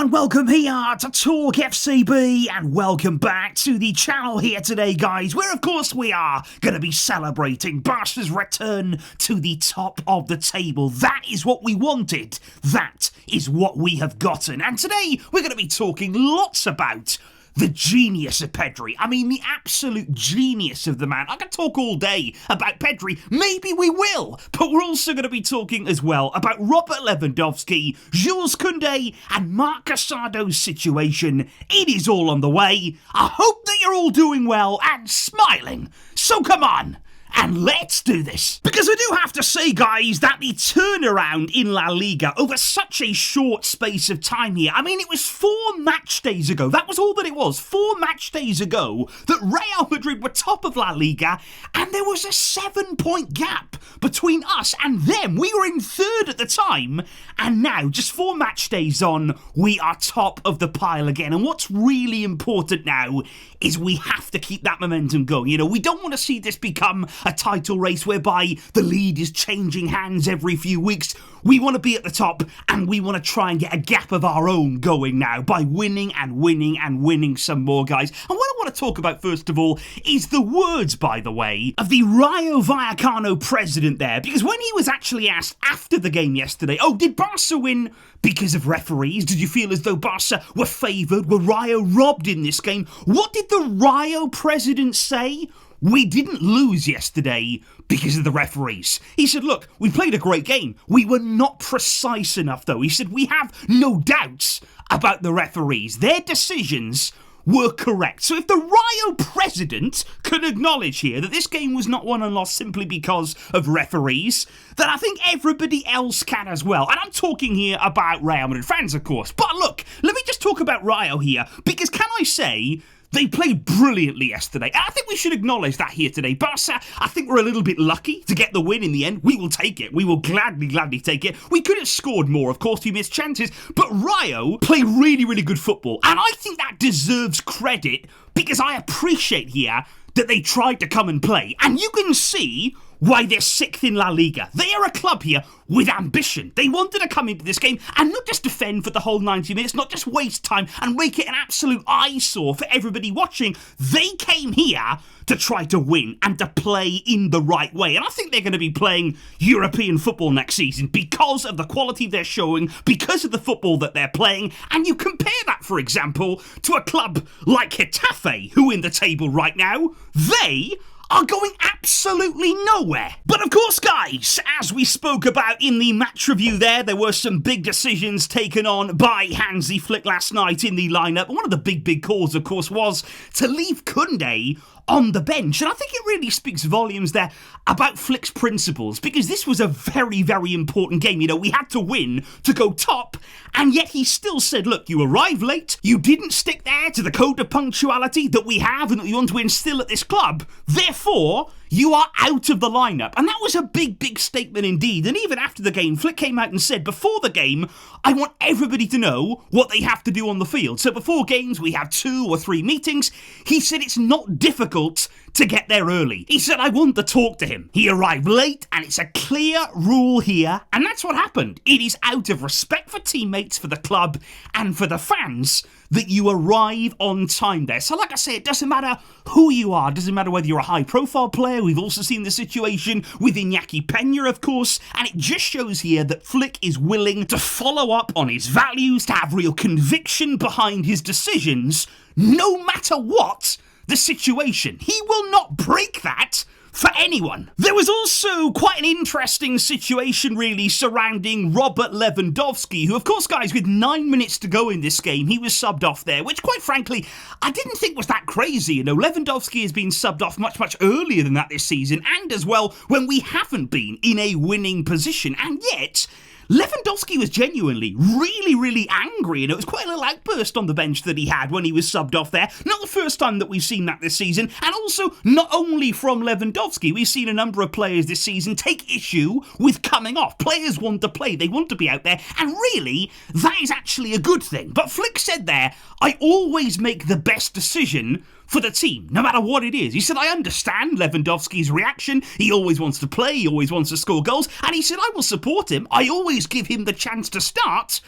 and welcome here to TalkFCB, and welcome back to the channel here today, guys, where of course we are going to be celebrating Barca's return to the top of the table. That is what we wanted. That is what we have gotten. And today we're going to be talking lots about the genius of Pedri. I mean, the absolute genius of the man. I could talk all day about Pedri. Maybe we will. But we're also going to be talking as well about Robert Lewandowski, Jules Kounde, and Marc Casado's situation. It is all on the way. I hope that you're all doing well and smiling. So come on, and let's do this. Because I do have to say, guys, that the turnaround in La Liga over such a short space of time here, I mean, it was 4 match days ago. That was all that it was. 4 match days ago that Real Madrid were top of La Liga, and there was a 7-point gap between us and them. We were in 3rd at the time, and now, just 4 match days on, we are top of the pile again. And what's really important now is we have to keep that momentum going. You know, we don't want to see this become a title race whereby the lead is changing hands every few weeks. We want to be at the top, and we want to try and get a gap of our own going now by winning and winning and winning some more, guys. And what I want to talk about first of all is the words, by the way, of the Rayo Vallecano president there, because when he was actually asked after the game yesterday, oh, did Barca win because of referees? Did you feel as though Barca were favoured? Were Rayo robbed in this game? What did the Rayo president say? We didn't lose yesterday because of the referees. He said, look, we played a great game. We were not precise enough, though. He said, we have no doubts about the referees. Their decisions were correct. So if the Rayo president can acknowledge here that this game was not won and lost simply because of referees, then I think everybody else can as well. And I'm talking here about Real Madrid fans, of course. But look, let me just talk about Rayo here, because can I say they played brilliantly yesterday. And I think we should acknowledge that here today. Barca, I think we're a little bit lucky to get the win in the end. We will take it. We will gladly take it. We could have scored more, of course, we missed chances. But Rayo play really, really good football. And I think that deserves credit, because I appreciate here that they tried to come and play. And you can see why they're 6th in La Liga. They are a club here with ambition. They wanted to come into this game and not just defend for the whole 90 minutes, not just waste time and make it an absolute eyesore for everybody watching. They came here to try to win and to play in the right way. And I think they're going to be playing European football next season because of the quality they're showing, because of the football that they're playing. And you compare that, for example, to a club like Getafe, who in the table right now, they are going absolutely nowhere. But of course, guys, as we spoke about in the match review there were some big decisions taken on by Hansi Flick last night in the lineup. One of the big calls, of course, was to leave Kounde on the bench. And I think it really speaks volumes there about Flick's principles, because this was a very, very important game. You know, we had to win to go top, and yet he still said, look, you arrived late, you didn't stick there to the code of punctuality that we have and that we want to instill at this club, therefore you are out of the lineup. And that was a big statement indeed. And even after the game, Flick came out and said, before the game, I want everybody to know what they have to do on the field. So before games, we have 2 or 3 meetings. He said it's not difficult to get there early. He said, I want to talk to him. He arrived late, and it's a clear rule here. And that's what happened. It is out of respect for teammates, for the club, and for the fans that you arrive on time there. So like I say, it doesn't matter who you are. It doesn't matter whether you're a high-profile player. We've also seen the situation with Iñaki Peña, of course. And it just shows here that Flick is willing to follow up on his values, to have real conviction behind his decisions, no matter what the situation. He will not break that for anyone. There was also quite an interesting situation really surrounding Robert Lewandowski, who of course, guys, with 9 minutes to go in this game, he was subbed off there, which quite frankly, I didn't think was that crazy. You know, Lewandowski has been subbed off much earlier than that this season, and as well when we haven't been in a winning position, and yet Lewandowski was genuinely really angry, and it was quite a little outburst on the bench that he had when he was subbed off there. Not the first time that we've seen that this season, and also not only from Lewandowski, we've seen a number of players this season take issue with coming off. Players want to play, they want to be out there, and really, that is actually a good thing. But Flick said there, I always make the best decision for the team, no matter what it is. He said, I understand Lewandowski's reaction. He always wants to play. He always wants to score goals. And he said, I will support him. I always give him the chance to start.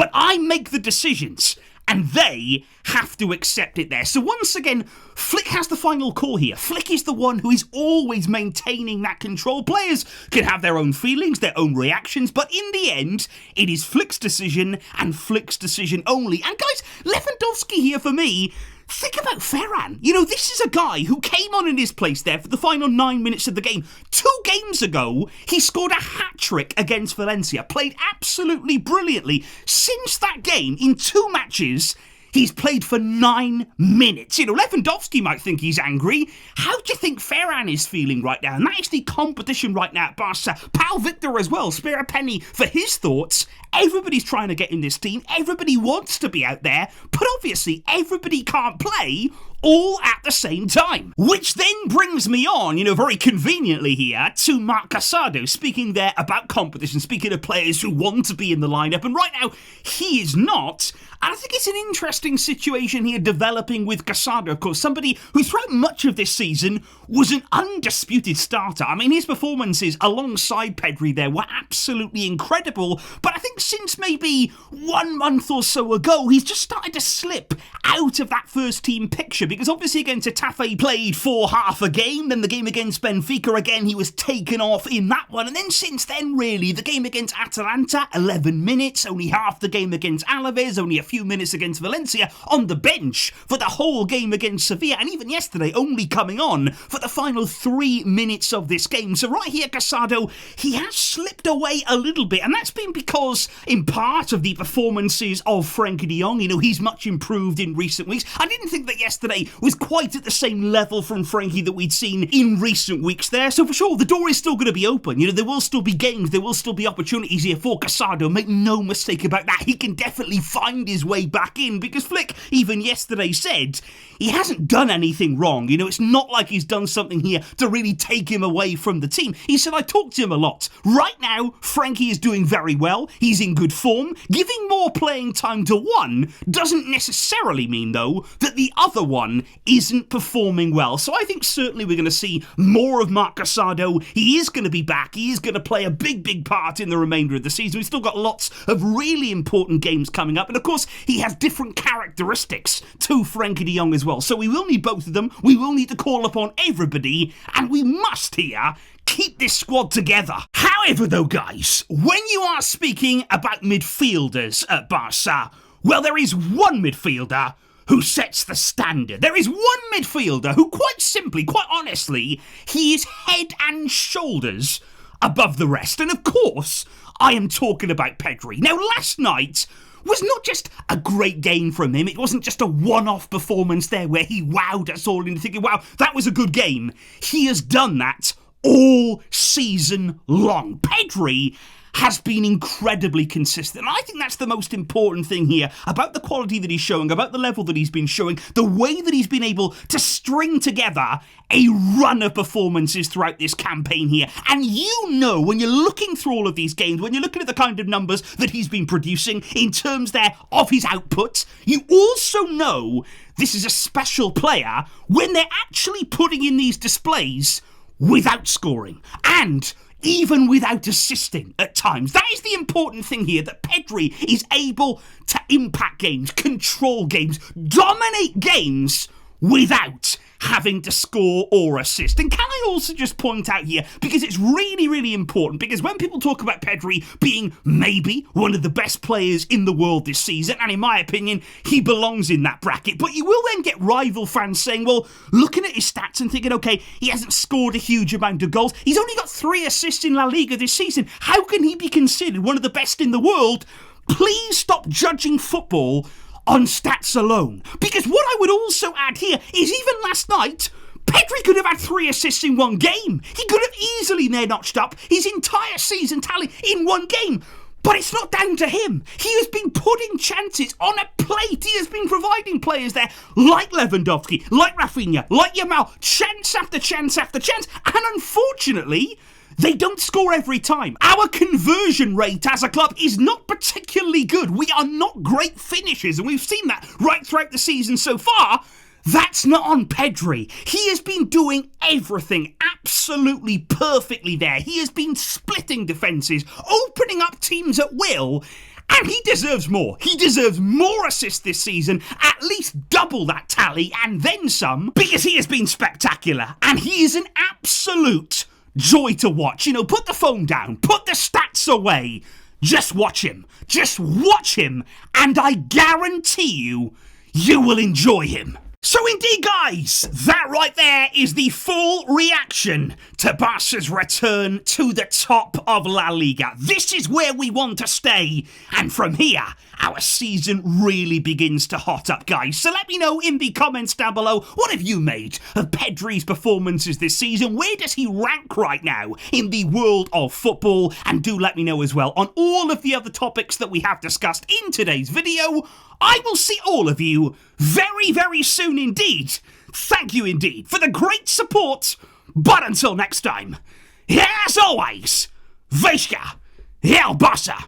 but I make the decisions. And they have to accept it there. So once again, Flick has the final call here. Flick is the one who is always maintaining that control. Players can have their own feelings, their own reactions, but in the end, it is Flick's decision and Flick's decision only. And guys, Lewandowski here for me, think about Ferran. You know, this is a guy who came on in his place there for the final 9 minutes of the game. 2 games ago, he scored a hat-trick against Valencia, played absolutely brilliantly. Since that game, in 2 matches, he's played for 9 minutes. You know, Lewandowski might think he's angry. How do you think Ferran is feeling right now? And that is the competition right now at Barca. Pal Victor as well, spare a penny for his thoughts. Everybody's trying to get in this team. Everybody wants to be out there. But obviously, everybody can't play all at the same time. Which then brings me on, you know, very conveniently here, to Marc Casado, speaking there about competition, speaking of players who want to be in the lineup, and right now, he is not. And I think it's an interesting situation here developing with Casado, of course, somebody who throughout much of this season was an undisputed starter. I mean, his performances alongside Pedri there were absolutely incredible, but I think since maybe 1 month or so ago, he's just started to slip out of that first team picture, because obviously against Getafe he played for half a game, then the game against Benfica again he was taken off in that one, and then since then really, the game against Atalanta, 11 minutes, only half the game against Alaves, only a few minutes against Valencia, on the bench for the whole game against Sevilla, and even yesterday only coming on for the final 3 minutes of this game. So right here, Casado, he has slipped away a little bit, and that's been because, in part, of the performances of Frenkie de Jong. You know, he's much improved in recent weeks. I didn't think that yesterday was quite at the same level from Frenkie that we'd seen in recent weeks there, so for sure, the door is still going to be open. You know, there will still be games, there will still be opportunities here for Casado. Make no mistake about that. He can definitely find his way back in, because Flick, even yesterday, said he hasn't done anything wrong. You know, it's not like he's done something here to really take him away from the team. He said, I talked to him a lot. Right now, Frenkie is doing very well. He's in good form. Giving more playing time to one doesn't necessarily mean, though, that the other one isn't performing well. So I think certainly we're going to see more of Marc Casado. He is going to be back. He is going to play a big part in the remainder of the season. We've still got lots of really important games coming up. And of course, he has different characteristics to Frenkie de Jong as well. So we will need both of them. We will need to call upon everybody. And we must here keep this squad together. However, though, guys, when you are speaking about midfielders at Barca, well, there is one midfielder who sets the standard. There is one midfielder who quite simply, quite honestly, he is head and shoulders above the rest. And of course, I am talking about Pedri. Now, last night was not just a great game from him. It wasn't just a one-off performance there where he wowed us all into thinking, wow, that was a good game. He has done that all season long. Pedri has been incredibly consistent. And I think that's the most important thing here about the quality that he's showing, about the level that he's been showing, the way that he's been able to string together a run of performances throughout this campaign here. And you know, when you're looking through all of these games, when you're looking at the kind of numbers that he's been producing in terms there of his output, you also know this is a special player when they're actually putting in these displays without scoring. And even without assisting at times. That is the important thing here, that Pedri is able to impact games, control games, dominate games without having to score or assist. And can I also just point out here, because it's really important, because when people talk about Pedri being maybe one of the best players in the world this season, and in my opinion, he belongs in that bracket, but you will then get rival fans saying, well, looking at his stats and thinking, okay, he hasn't scored a huge amount of goals. He's only got 3 assists in La Liga this season. How can he be considered one of the best in the world? Please stop judging football on stats alone. Because what I would also add here is even last night, Pedri could have had 3 assists in one game. He could have easily notched up his entire season tally in one game. But it's not down to him. He has been putting chances on a plate. He has been providing players there like Lewandowski, like Rafinha, like Yamal, chance after chance after chance. And unfortunately, they don't score every time. Our conversion rate as a club is not particularly good. We are not great finishers, and we've seen that right throughout the season so far. That's not on Pedri. He has been doing everything absolutely perfectly there. He has been splitting defences, opening up teams at will, And he deserves more. He deserves more assists this season, at least double that tally and then some, because he has been spectacular. And he is an absolute joy to watch. You know, put the phone down, put the stats away. Just watch him. Just watch him. And I guarantee you will enjoy him. So indeed, guys, that right there is the full reaction to Barca's return to the top of La Liga. This is where we want to stay, and from here, our season really begins to hot up, guys. So let me know in the comments down below, what have you made of Pedri'S performances this season? Where does he rank right now in the world of football? And do let me know as well on all of the other topics that we have discussed in today's video. I will see all of you very, very soon indeed. Thank you indeed for the great support. But until next time, as always, Visca, El Barça.